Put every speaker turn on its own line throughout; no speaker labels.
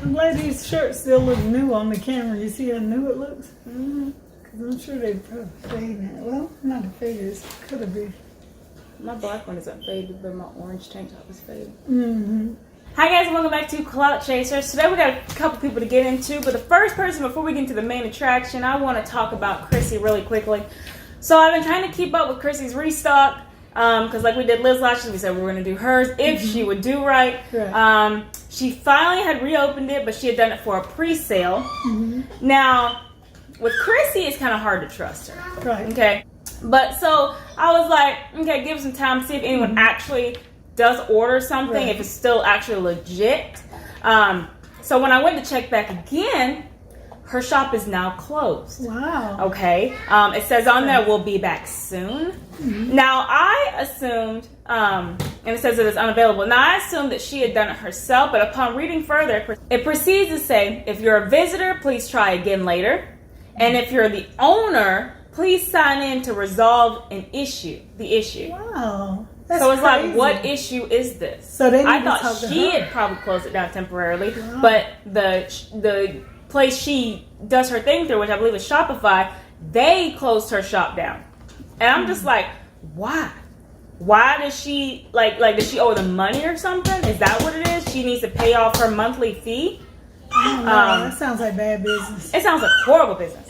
I'm glad these shirts still look new on the camera. You see how new it looks? Mm-hmm. Cause I'm sure they probably faded. Well, not the faded. Could have been.
My black one isn't faded, but my orange tank top is faded.
Mm-hmm.
Hi guys, welcome back to Clout Chasers. Today we got a couple people to get into, but the first person, before we get into the main attraction, I want to talk about Chrissy really quickly. So I've been trying to keep up with Chrissy's restock, because like we did Liz lashes, we said we were going to do hers if she would do right. She finally had reopened it, but she had done it for a pre-sale. Now, with Chrissy, it's kind of hard to trust her.
Right.
Okay. But so I was like, okay, give some time, see if anyone actually does order something, if it's still actually legit. So when I went to check back again, her shop is now closed.
Wow.
Okay. It says on there, we'll be back soon. Now I assumed, and it says that it's unavailable. Now I assumed that she had done it herself, but upon reading further, it proceeds to say, if you're a visitor, please try again later. And if you're the owner, please sign in to resolve the issue.
Wow. That's
so it's
crazy.
like, what issue is this?
So they
I thought she had probably closed it down temporarily, but the place she does her thing through, which I believe is Shopify, they closed her shop down. And I'm just like, why? Why does she, does she owe them money or something? Is that what it is? She needs to pay off her monthly fee?
I don't know. That sounds like bad business.
It sounds like horrible business.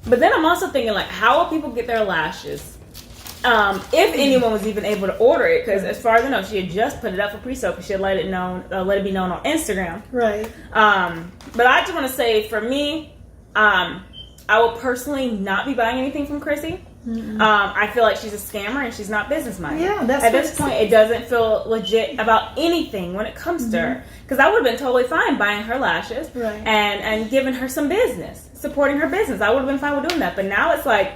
But then I'm also thinking, like, how will people get their lashes? If anyone was even able to order it, because as far as I know, she had just put it up for pre-sale because she had let it be known on Instagram.
Right.
But I just want to say, for me, I will personally not be buying anything from Chrissy. I feel like she's a scammer and she's not business minded.
Yeah, that's
at this point, it doesn't feel legit about anything when it comes to her. Because I would have been totally fine buying her lashes and giving her some business, supporting her business. I would have been fine with doing that. But now it's like,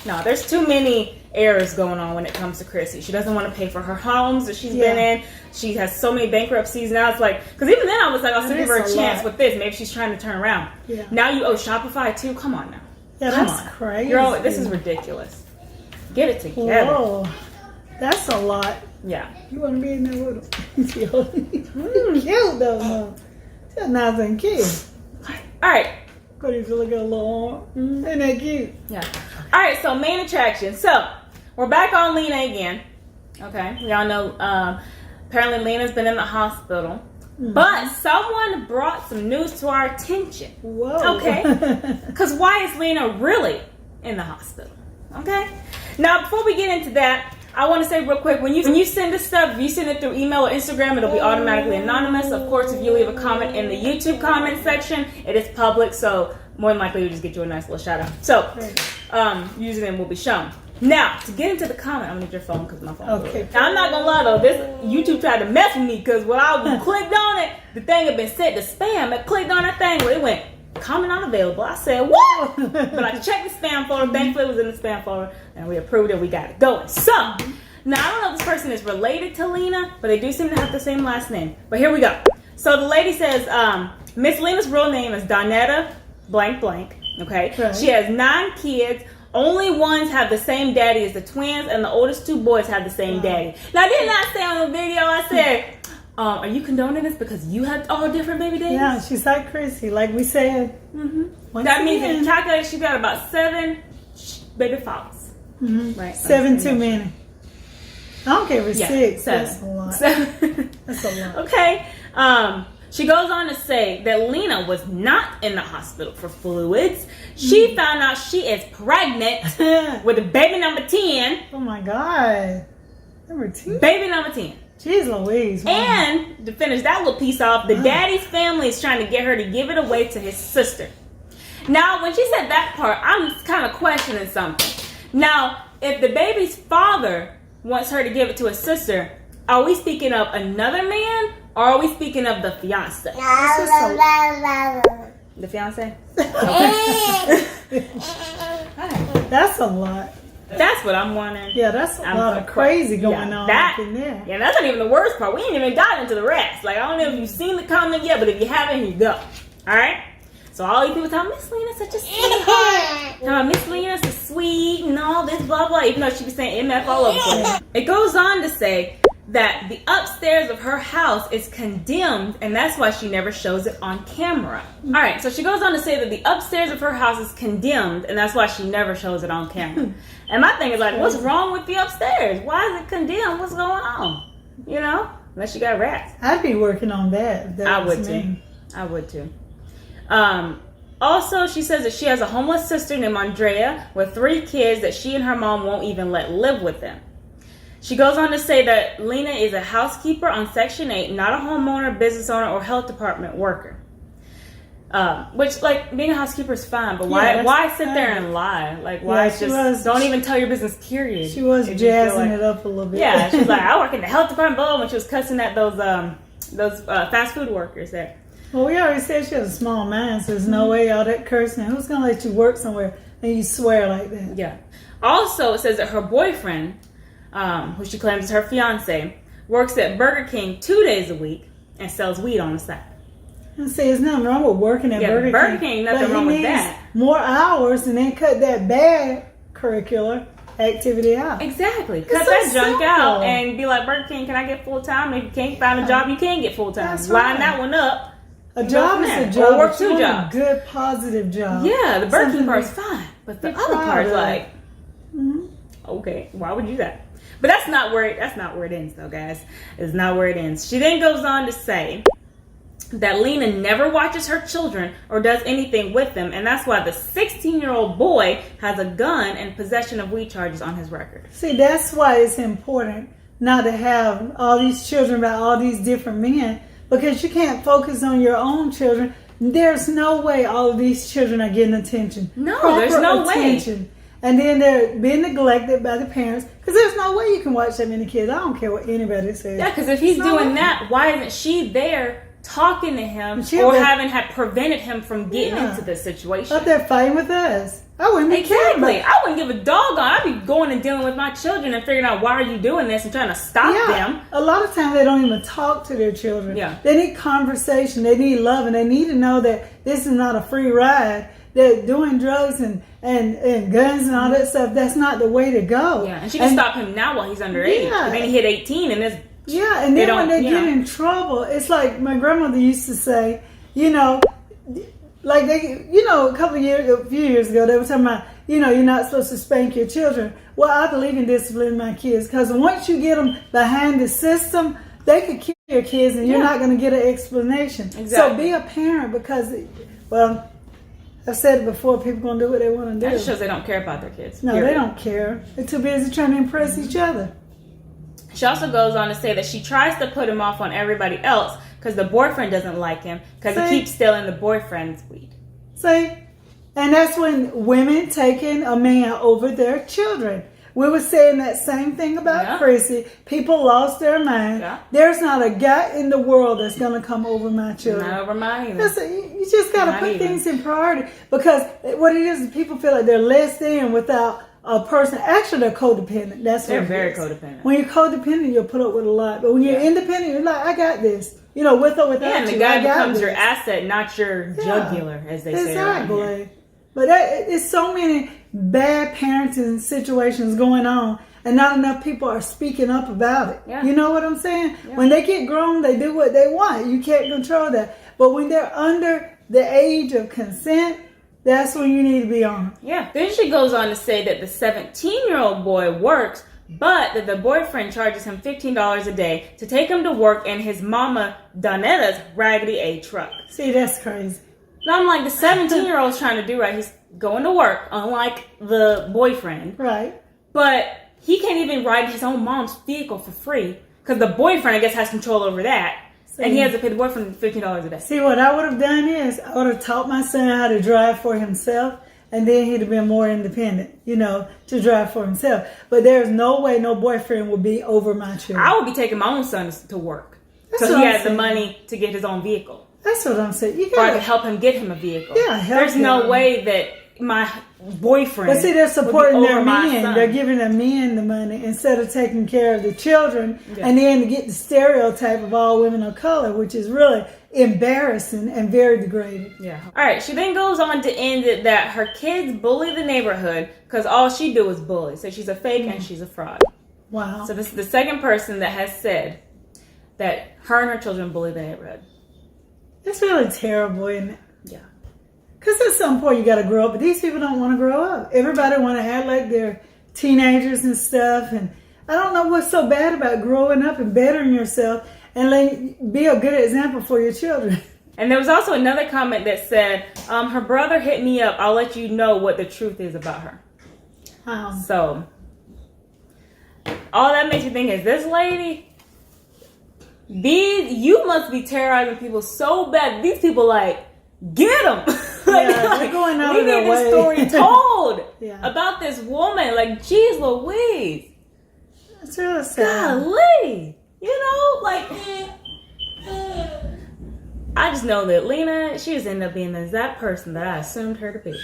no, there's too many errors going on when it comes to Chrissy. She doesn't want to pay for her homes that she's been in. She has so many bankruptcies now. It's like, because even then I was like, I'll still give her a chance with this. Maybe she's trying to turn around. Yeah. Now you owe Shopify too. Come on now.
Yeah, that's crazy.
Girl, this is ridiculous. Get it together.
Whoa, that's a lot.
Yeah.
You want to be in there with him? Cute though, no. That's nice and cute.
All right.
What if you look at a little arm? Ain't that cute?
Yeah. All right, so main attraction. So, we're back on Lena again. Okay. Y'all know, apparently Lena's been in the hospital. But someone brought some news to our attention.
Whoa.
Okay. Because why is Lena really in the hospital? Okay. Now, before we get into that, I want to say real quick, when you send this stuff, if you send it through email or Instagram, it'll be automatically anonymous. Of course, if you leave a comment in the YouTube comment section, it is public, so more than likely we'll just get you a nice little shout out. So, username will be shown. Now, to get into the comment, I'm gonna need your phone because my phone. Okay. Now, I'm not gonna lie though, this YouTube tried to mess with me because when I clicked on it, the thing had been set to spam. I clicked on that thing, it went comment unavailable. I said, what? But I checked the spam folder. Thankfully, it was in the spam folder, and we approved it. We got it going. So, now I don't know if this person is related to Lena, but they do seem to have the same last name. But here we go. So the lady says, Miss Lena's real name is Donetta blank blank. Okay, she has 9 kids. Only ones have the same daddy as the twins, and the oldest 2 boys have the same daddy. Now, didn't I say on the video? I said, are you condoning this because you have all different baby daddies?
Yeah, she's like Chrissy, like we said.
That means in calculation, she got about 7 baby fathers. Right?
7 too many. I don't care if it's 6.
7.
That's a lot.
7.
That's a lot.
Okay. She goes on to say that Lena was not in the hospital for fluids. She found out she is pregnant with a baby number 10.
Oh my God. Number 10?
Baby number 10.
Jeez Louise. Man.
And to finish that little piece off, the daddy's family is trying to get her to give it away to his sister. Now, when she said that part, I'm kind of questioning something. Now, if the baby's father wants her to give it to his sister, are we speaking of another man or are we speaking of the fiance? The fiance?
That's a lot.
That's what I'm wondering.
Yeah, that's a lot of crazy going on up in there.
Yeah, that's not even the worst part. We ain't even gotten into the rest. Like, I don't know if you've seen the comment yet, but if you haven't, here you go. All right? So all you people tell Miss Lena's such a sweetheart. Miss Lena's so sweet and all this blah blah. Even though she be saying MF all over the place. It goes on to say that the upstairs of her house is condemned, and that's why she never shows it on camera. All right, so she goes on to say that the upstairs of her house is condemned, and that's why she never shows it on camera. And my thing is like, what's wrong with the upstairs? Why is it condemned? What's going on? You know, unless you got rats.
I'd be working on that. If that
I
was
would too.
me.
I would too. Also, she says that she has a homeless sister named Andrea with 3 kids that she and her mom won't even let live with them. She goes on to say that Lena is a housekeeper on Section 8, not a homeowner, business owner, or health department worker. Which, like, being a housekeeper is fine, but why sit there and lie? Like, why don't even tell your business, period.
She was jazzing it up a little bit.
Yeah, she's like, I work in the health department, blah, when she was cussing at those fast food workers there.
Well, we already said she has a small mind, so there's no way all that cursing. Who's going to let you work somewhere and you swear like that?
Yeah. Also, it says that her boyfriend, who she claims is her fiance, works at Burger King 2 days a week and sells weed on the side.
And see, there's nothing wrong with working at Burger King.
Burger King, nothing wrong with that.
More hours and then cut that bad curricular activity out.
Exactly. Cut that junk out and be like, Burger King, can I get full time? If you can't find a job, you can get full time. Line that one up.
A job is a job.
Or work 2 jobs.
A good, positive job.
Yeah, the Burger King part's fine, but the other part's like, okay, why would you do that? But that's not where it ends, though, guys. It's not where it ends. She then goes on to say that Lena never watches her children or does anything with them, and that's why the 16-year-old boy has a gun and possession of weed charges on his record.
See, that's why it's important not to have all these children by all these different men, because you can't focus on your own children. There's no way all of these children are getting attention.
No, there's no way.
And then they're being neglected by the parents, because there's no way you can watch that many kids. I don't care what anybody says.
Yeah, because if he's doing that, why isn't she there talking to him or had prevented him from getting into this situation?
Out there fighting with us. I wouldn't
Exactly. I wouldn't give a doggone. I'd be going and dealing with my children and figuring out why are you doing this and trying to stop them.
A lot of times they don't even talk to their children.
Yeah.
They need conversation. They need love, and they need to know that this is not a free ride. That doing drugs and guns and all that stuff, that's not the way to go.
Yeah, and she can stop him now while he's underage.
Yeah.
And then he hit 18 and this.
Yeah, and then when they get in trouble, it's like my grandmother used to say, like a few years ago, they were talking about, you're not supposed to spank your children. Well, I believe in disciplining my kids, because once you get them behind the system, they could kill your kids and you're not going to get an explanation.
Exactly.
So be a parent, because, well, I've said it before, people going to do what they want to do.
That just shows they don't care about their kids.
No, they don't care. They're too busy trying to impress each other.
She also goes on to say that she tries to put him off on everybody else because the boyfriend doesn't like him because he keeps stealing the boyfriend's weed.
See? And that's when women taking a man over their children. We were saying that same thing about Chrissy. People lost their mind. Yeah. There's not a guy in the world that's going to come over my children.
Not over mine either.
You just got to put things in priority. Because what it is people feel like they're less than without a person. Actually, they're codependent. They're
very codependent.
When you're codependent, you'll put up with a lot. But when you're independent, you're like, I got this. With or without you.
Yeah, and the guy becomes your asset, not your jugular, as they say around here.
Exactly. But it's so many bad parenting situations going on, and not enough people are speaking up about it. Yeah. You know what I'm saying? Yeah. When they get grown, they do what they want. You can't control that. But when they're under the age of consent, that's when you need to be on.
Yeah. Then she goes on to say that the 17-year-old boy works, but that the boyfriend charges him $15 a day to take him to work in his mama Donetta's Raggedy A truck.
See, that's crazy.
And I'm like, the 17-year-old's trying to do right. He's going to work, unlike the boyfriend.
Right.
But he can't even ride his own mom's vehicle for free because the boyfriend, I guess, has control over that. See, and he has to pay the boyfriend $15 a day.
See, what I would have done is I would have taught my son how to drive for himself, and then he'd have been more independent, to drive for himself. But there's no way no boyfriend would be over my children.
I would be taking my own son to work so he has the money to get his own vehicle.
That's what I'm saying.
Or to help him get him a vehicle.
Yeah,
There's no way that my boyfriend.
But see, they're supporting their men. They're giving their men the money instead of taking care of the children. Yeah. And then to get the stereotype of all women of color, which is really embarrassing and very degrading.
Yeah. All right. She then goes on to end it that her kids bully the neighborhood because all she do is bully. So she's a fake and she's a fraud.
Wow.
So this is the second person that has said that her and her children bully the neighborhood.
It's really terrible, isn't it?
Yeah.
Because at some point you got to grow up, but these people don't want to grow up. Everybody want to act like they're teenagers and stuff, and I don't know what's so bad about growing up and bettering yourself and be a good example for your children.
And there was also another comment that said, her brother hit me up. I'll let you know what the truth is about her. So, all that makes you think is this lady, you must be terrorizing people so bad. These people like, get them.
They're going out of their way.
We need this story told
Yeah.
about this woman. Like, geez Louise.
It's really sad.
Golly. You know, like, I just know that Lena, she just ended up being the exact person that I assumed her to be.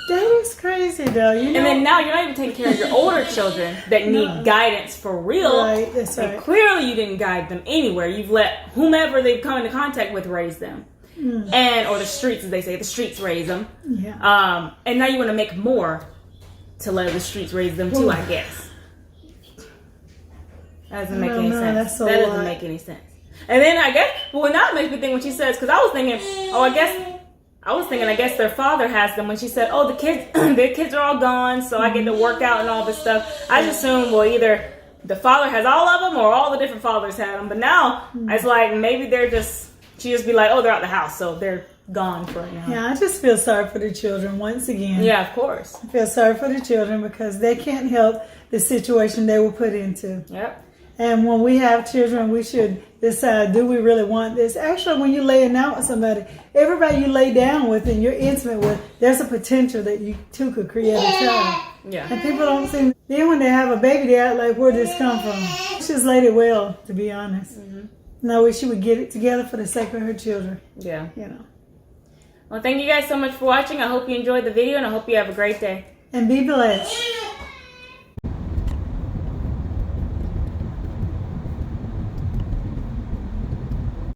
That is crazy, though. You know?
And then now you're not even taking care of your older children that need guidance for real.
Right, that's right.
And clearly you didn't guide them anywhere. You've let whomever they've come into contact with raise them. Or the streets, as they say, the streets raise them.
Yeah.
And now you want to make more to let the streets raise them too, I guess. That doesn't make any sense.
That's
that doesn't make any sense. And then I guess, well, now it makes me think when she says, because I was thinking, I guess their father has them. When she said, oh, the kids are all gone, so I get to work out and all this stuff. I just assumed, well, either the father has all of them or all the different fathers had them. But now it's like maybe she just be like, oh, they're out the house, so they're gone for right now.
Yeah, I just feel sorry for the children once again.
Yeah, of course.
I feel sorry for the children because they can't help the situation they were put into.
Yep.
And when we have children, we should decide, do we really want this? Actually, when you're laying down with somebody, everybody you lay down with and you're intimate with, there's a potential that you two could create a child.
Yeah.
And people don't seem, then when they have a baby, they act like, where'd this come from? She's laid it well, to be honest. No, she would get it together for the sake of her children.
Yeah.
You know.
Well, thank you guys so much for watching. I hope you enjoyed the video and I hope you have a great day.
And be blessed.